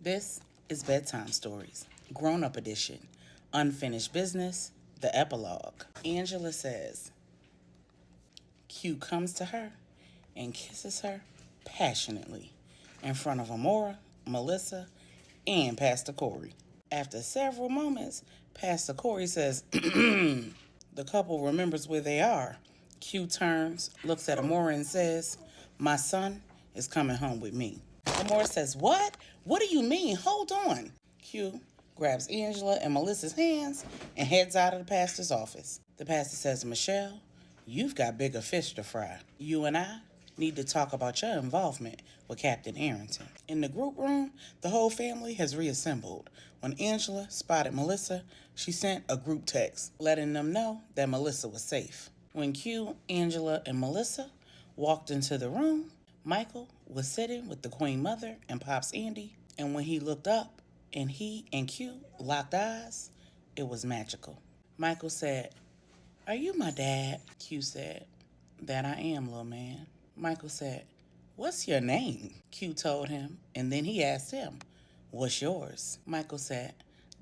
This is Bedtime Stories, Grownup Edition, Unfinished Business, the Epilogue. Angela says, Q comes to her and kisses her passionately in front of Amora, Melissa, and Pastor Corey. After several moments, Pastor Corey says, the couple remembers where they are. Q turns, looks at Amora and says, my son is coming home with me. Amora says, what? What do you mean? Hold on. Q grabs Angela and Melissa's hands and heads out of the pastor's office. The pastor says, Michelle, you've got bigger fish to fry. You and I need to talk about your involvement with Captain Arrington. In the group room, the whole family has reassembled. When Angela spotted Melissa, she sent a group text letting them know that Melissa was safe. When Q, Angela, and Melissa walked into the room, Michael was sitting with the Queen Mother and Pops Andy, and when he looked up and he and Q locked eyes, it was magical. Michael said, are you my dad? Q said, that I am, little man. Michael said, what's your name? Q told him, and then he asked him, what's yours? Michael said,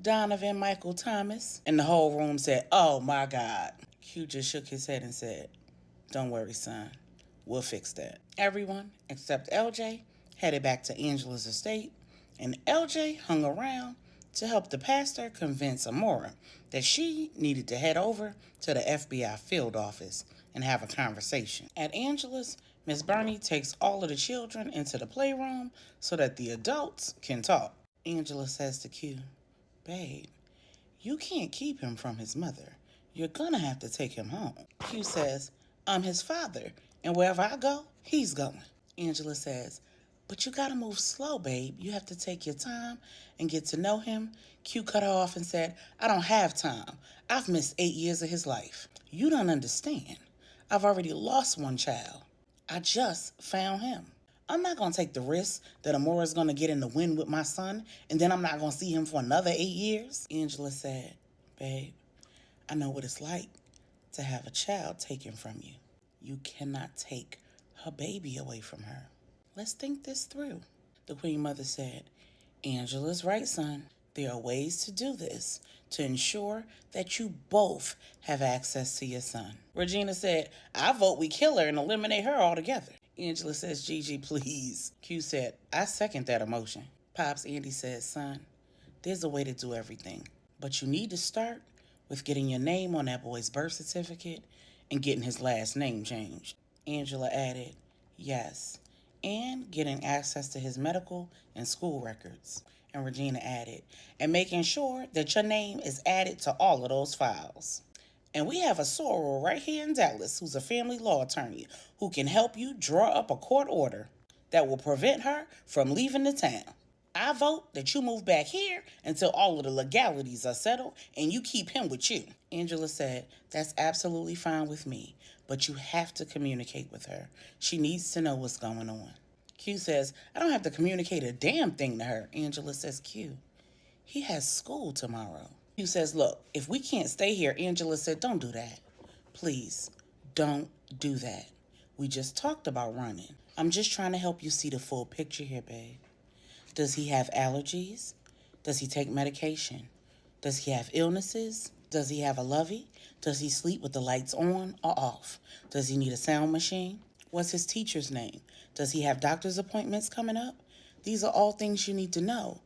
Donovan Michael Thomas. And the whole room said, oh my God. Q just shook his head and said, don't worry, son. We'll fix that. Everyone, except LJ, headed back to Angela's estate, and LJ hung around to help the pastor convince Amora that she needed to head over to the FBI field office and have a conversation. At Angela's, Miss Bernie takes all of the children into the playroom so that the adults can talk. Angela says to Q, babe, you can't keep him from his mother. You're gonna have to take him home. Q says, I'm his father, and wherever I go, he's going. Angela says, but you gotta move slow, babe. You have to take your time and get to know him. Q cut her off and said, I don't have time. I've missed 8 years of his life. You don't understand. I've already lost one child. I just found him. I'm not gonna take the risk that Amora's gonna get in the wind with my son, and then I'm not gonna see him for another 8 years. Angela said, babe, I know what it's like to have a child taken from you. You cannot take her baby away from her. Let's think this through. The Queen Mother said, Angela's right, son. There are ways to do this to ensure that you both have access to your son. Regina said, I vote we kill her and eliminate her altogether. Angela says, Gigi, please. Q said, I second that emotion. Pops Andy said, son, there's a way to do everything, but you need to start with getting your name on that boy's birth certificate and getting his last name changed. Angela added, yes, and getting access to his medical and school records. And Regina added, and making sure that your name is added to all of those files. And we have a soror right here in Dallas who's a family law attorney who can help you draw up a court order that will prevent her from leaving the town. I vote that you move back here until all of the legalities are settled and you keep him with you. Angela said, that's absolutely fine with me, but you have to communicate with her. She needs to know what's going on. Q says, I don't have to communicate a damn thing to her. Angela says, Q, he has school tomorrow. Q says, look, if we can't stay here, Angela said, don't do that. Please, don't do that. We just talked about running. I'm just trying to help you see the full picture here, babe. Does he have allergies? Does he take medication? Does he have illnesses? Does he have a lovey? Does he sleep with the lights on or off? Does he need a sound machine? What's his teacher's name? Does he have doctor's appointments coming up? These are all things you need to know.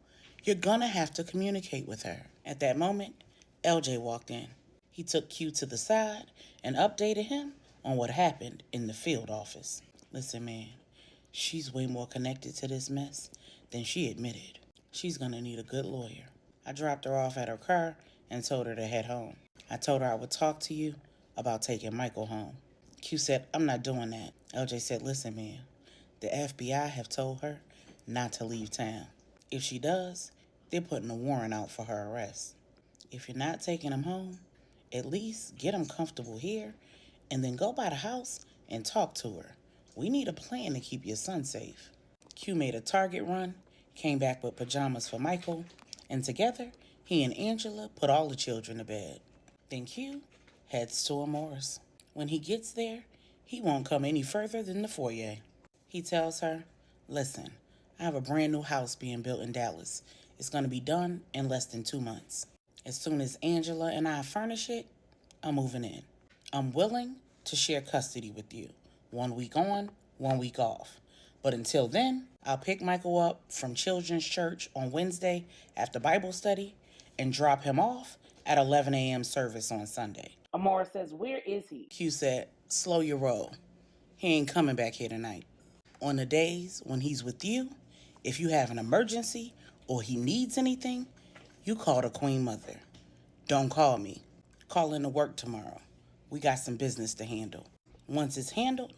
You're gonna have to communicate with her. At that moment, LJ walked in. He took Q to the side and updated him on what happened in the field office. Listen, man, she's way more connected to this mess than she admitted. She's gonna need a good lawyer. I dropped her off at her car and told her to head home. I told her I would talk to you about taking Michael home. Q said, I'm not doing that. LJ said, listen, man, the FBI have told her not to leave town. If she does, they're putting a warrant out for her arrest. If you're not taking him home, at least get him comfortable here and then go by the house and talk to her. We need a plan to keep your son safe. Q made a Target run, came back with pajamas for Michael, and together, he and Angela put all the children to bed. Then Q heads to Amora's. When he gets there, he won't come any further than the foyer. He tells her, listen, I have a brand new house being built in Dallas. It's going to be done in less than 2 months. As soon as Angela and I furnish it, I'm moving in. I'm willing to share custody with you. 1 week on, 1 week off. But until then, I'll pick Michael up from Children's Church on Wednesday after Bible study and drop him off at 11 a.m. service on Sunday. Amora says, where is he? Q said, slow your roll. He ain't coming back here tonight. On the days when he's with you, if you have an emergency or he needs anything, you call the Queen Mother. Don't call me. Call in to work tomorrow. We got some business to handle. Once it's handled,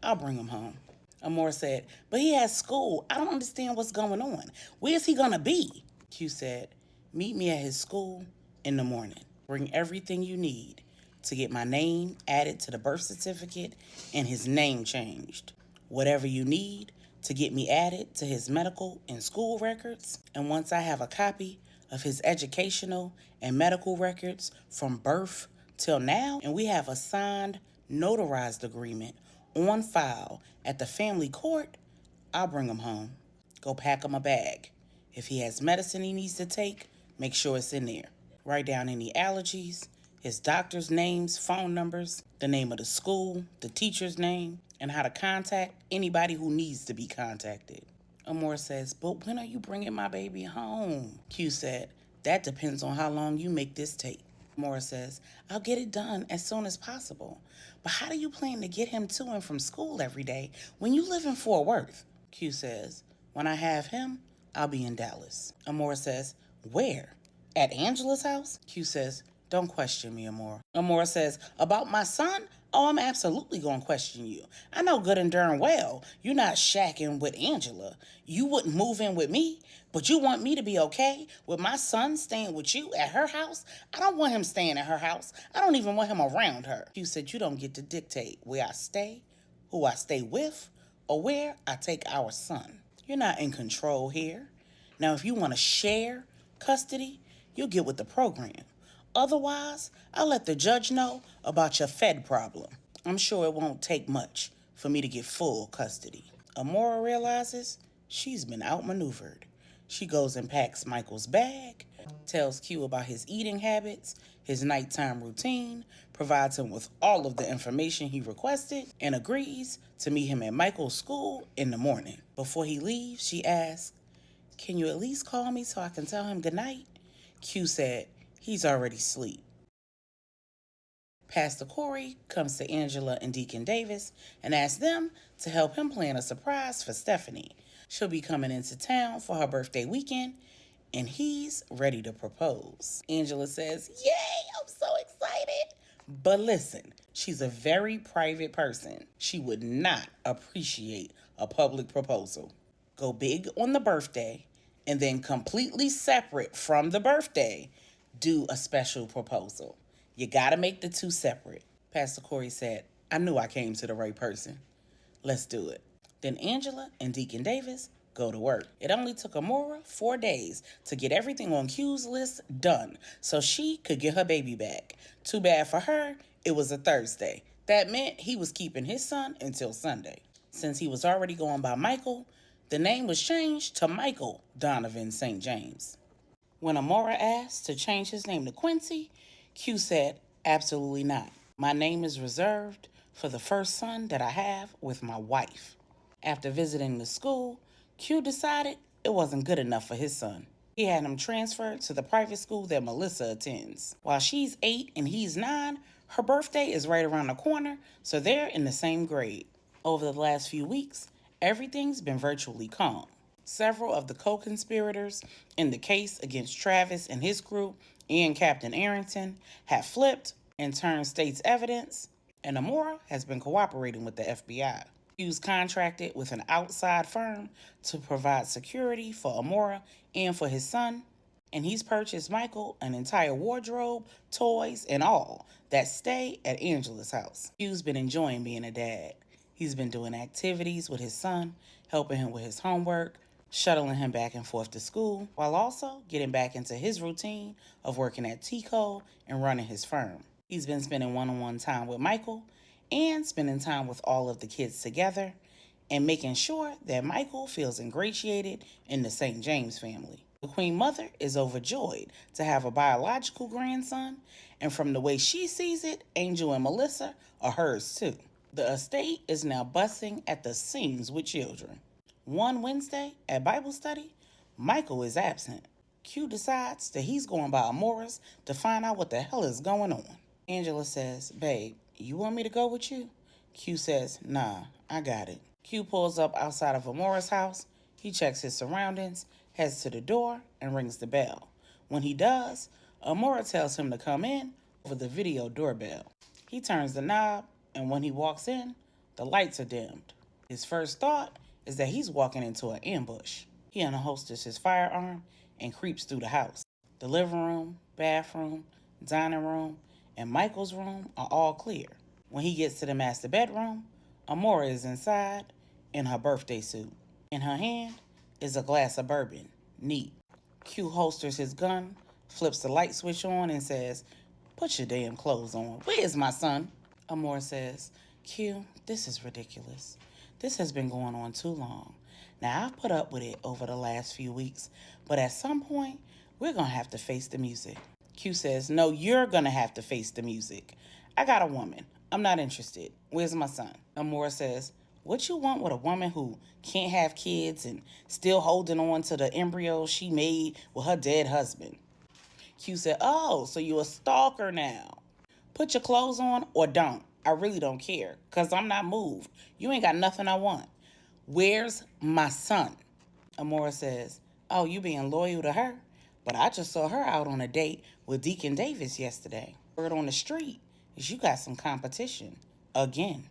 I'll bring him home. Amor said, but he has school. I don't understand what's going on. Where's he gonna be? Q said, meet me at his school in the morning. Bring everything you need to get my name added to the birth certificate and his name changed. Whatever you need to get me added to his medical and school records. And once I have a copy of his educational and medical records from birth till now, and we have a signed, notarized agreement on file at the family court, I'll bring him home. Go pack him a bag. If he has medicine he needs to take, make sure it's in there. Write down any allergies, his doctor's names, phone numbers, the name of the school, the teacher's name, and how to contact anybody who needs to be contacted. Amor says, but when are you bringing my baby home? Q said, that depends on how long you make this take. Amor says, I'll get it done as soon as possible. But how do you plan to get him to and from school every day when you live in Fort Worth? Q says, when I have him, I'll be in Dallas. Amor says, where? At Angela's house? Q says, don't question me, Amor. Amor says, about my son? Oh, I'm absolutely going to question you. I know good and darn well you're not shacking with Angela. You wouldn't move in with me, but you want me to be okay with my son staying with you at her house? I don't want him staying at her house. I don't even want him around her. You said you don't get to dictate where I stay, who I stay with, or where I take our son. You're not in control here. Now, if you want to share custody, you'll get with the program. Otherwise, I'll let the judge know about your Fed problem. I'm sure it won't take much for me to get full custody. Amora realizes she's been outmaneuvered. She goes and packs Michael's bag, tells Q about his eating habits, his nighttime routine, provides him with all of the information he requested, and agrees to meet him at Michael's school in the morning. Before he leaves, she asks, can you at least call me so I can tell him goodnight? Q said, he's already asleep. Pastor Corey comes to Angela and Deacon Davis and asks them to help him plan a surprise for Stephanie. She'll be coming into town for her birthday weekend, and he's ready to propose. Angela says, yay, I'm so excited. But listen, she's a very private person. She would not appreciate a public proposal. Go big on the birthday, and then completely separate from the birthday, do a special proposal. You gotta make the two separate. Pastor Corey said, I knew I came to the right person. Let's do it. Then Angela and Deacon Davis go to work. It only took Amora 4 days to get everything on Q's list done so she could get her baby back. Too bad for her, it was a Thursday. That meant he was keeping his son until Sunday. Since he was already going by Michael, the name was changed to Michael Donovan St. James. When Amora asked to change his name to Quincy, Q said, absolutely not. My name is reserved for the first son that I have with my wife. After visiting the school, Q decided it wasn't good enough for his son. He had him transferred to the private school that Melissa attends. While she's 8 and he's 9, her birthday is right around the corner, so they're in the same grade. Over the last few weeks, everything's been virtually calm. Several of the co-conspirators in the case against Travis and his group and Captain Arrington have flipped and turned state's evidence, and Amora has been cooperating with the FBI. He was contracted with an outside firm to provide security for Amora and for his son, and he's purchased Michael an entire wardrobe, toys, and all that stay at Angela's house. Hugh's been enjoying being a dad. He's been doing activities with his son, helping him with his homework, shuttling him back and forth to school, while also getting back into his routine of working at Tico and running his firm. He's been spending one-on-one time with Michael and spending time with all of the kids together, and making sure that Michael feels ingratiated in the St. James family. The Queen Mother is overjoyed to have a biological grandson, and from the way she sees it, Angel and Melissa are hers too. The estate is now busting at the seams with children. One Wednesday at Bible study, Michael is absent. Q decides that he's going by Amora's to find out what the hell is going on. Angela says, "Babe, you want me to go with you?" Q says, "Nah, I got it." Q pulls up outside of Amora's house. He checks his surroundings, heads to the door, and rings the bell. When he does, Amora tells him to come in over the video doorbell. He turns the knob, and when he walks in, the lights are dimmed. His first thought is that he's walking into an ambush. He unholsters his firearm and creeps through the house. The living room, bathroom, dining room, and Michael's room are all clear. When he gets to the master bedroom, Amora is inside in her birthday suit. In her hand is a glass of bourbon. Neat. Q holsters his gun, flips the light switch on, and says, "Put your damn clothes on. Where's my son?" Amora says, "Q, this is ridiculous. This has been going on too long. Now, I've put up with it over the last few weeks, but at some point, we're going to have to face the music." Q says, "No, you're going to have to face the music. I got a woman. I'm not interested. Where's my son?" Amora says, "What you want with a woman who can't have kids and still holding on to the embryos she made with her dead husband?" Q said, "Oh, so you a stalker now. Put your clothes on or don't. I really don't care, because I'm not moved. You ain't got nothing I want. Where's my son?" Amora says, "Oh, you being loyal to her? But I just saw her out on a date with Deacon Davis yesterday. Word on the street is you got some competition. Again."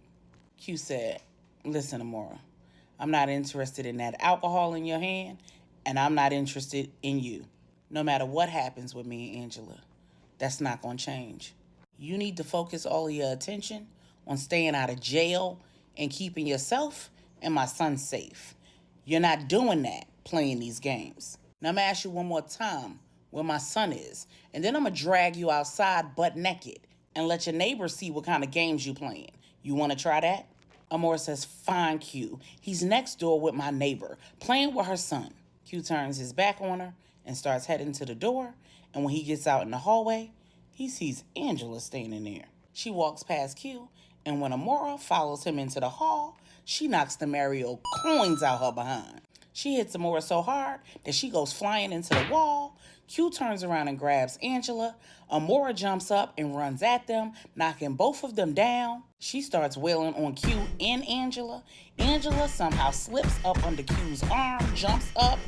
Q said, "Listen, Amora, I'm not interested in that alcohol in your hand, and I'm not interested in you. No matter what happens with me and Angela, that's not going to change. You need to focus all of your attention on staying out of jail and keeping yourself and my son safe. You're not doing that playing these games. Now I'm going to ask you one more time where my son is, and then I'm going to drag you outside butt naked and let your neighbors see what kind of games you playing. You want to try that?" Amora says, "Fine, Q. He's next door with my neighbor, playing with her son." Q turns his back on her and starts heading to the door, and when he gets out in the hallway, he sees Angela standing there. She walks past Q, and when Amora follows him into the hall, she knocks the Mario coins out her behind. She hits Amora so hard that she goes flying into the wall. Q turns around and grabs Angela. Amora jumps up and runs at them, knocking both of them down. She starts wailing on Q and Angela. Angela somehow slips up under Q's arm, jumps up,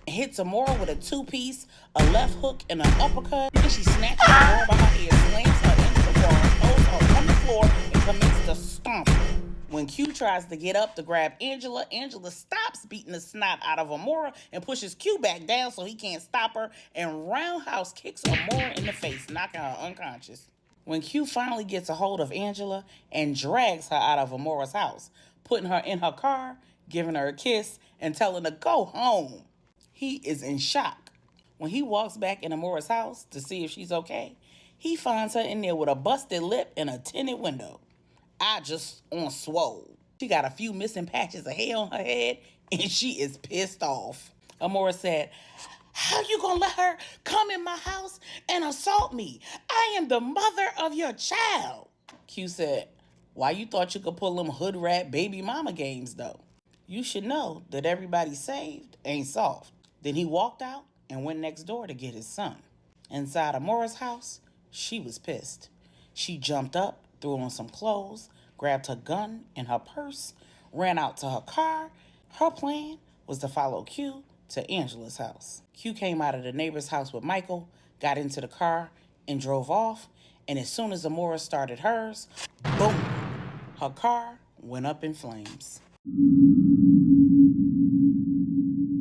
hits Amora with a two-piece, a left hook, and an uppercut. Then she snatches Amora by her ear, slams her into the wall, throws her on the floor, and commences to stomp her. When Q tries to get up to grab Angela, Angela stops beating the snot out of Amora and pushes Q back down so he can't stop her, and roundhouse kicks Amora in the face, knocking her unconscious. When Q finally gets a hold of Angela and drags her out of Amora's house, putting her in her car, giving her a kiss, and telling her to go home, he is in shock. When he walks back in Amora's house to see if she's okay, he finds her in there with a busted lip and a tinted window. I just on swole. She got a few missing patches of hair on her head, and she is pissed off. Amora said, "How you gonna let her come in my house and assault me? I am the mother of your child." Q said, "Why you thought you could pull them hood rat baby mama games though? You should know that everybody saved ain't soft." Then he walked out and went next door to get his son. Inside Amora's house, she was pissed. She jumped up, threw on some clothes, grabbed her gun and her purse, ran out to her car. Her plan was to follow Q to Angela's house. Q came out of the neighbor's house with Michael, got into the car, and drove off. And as soon as Amora started hers, boom, her car went up in flames.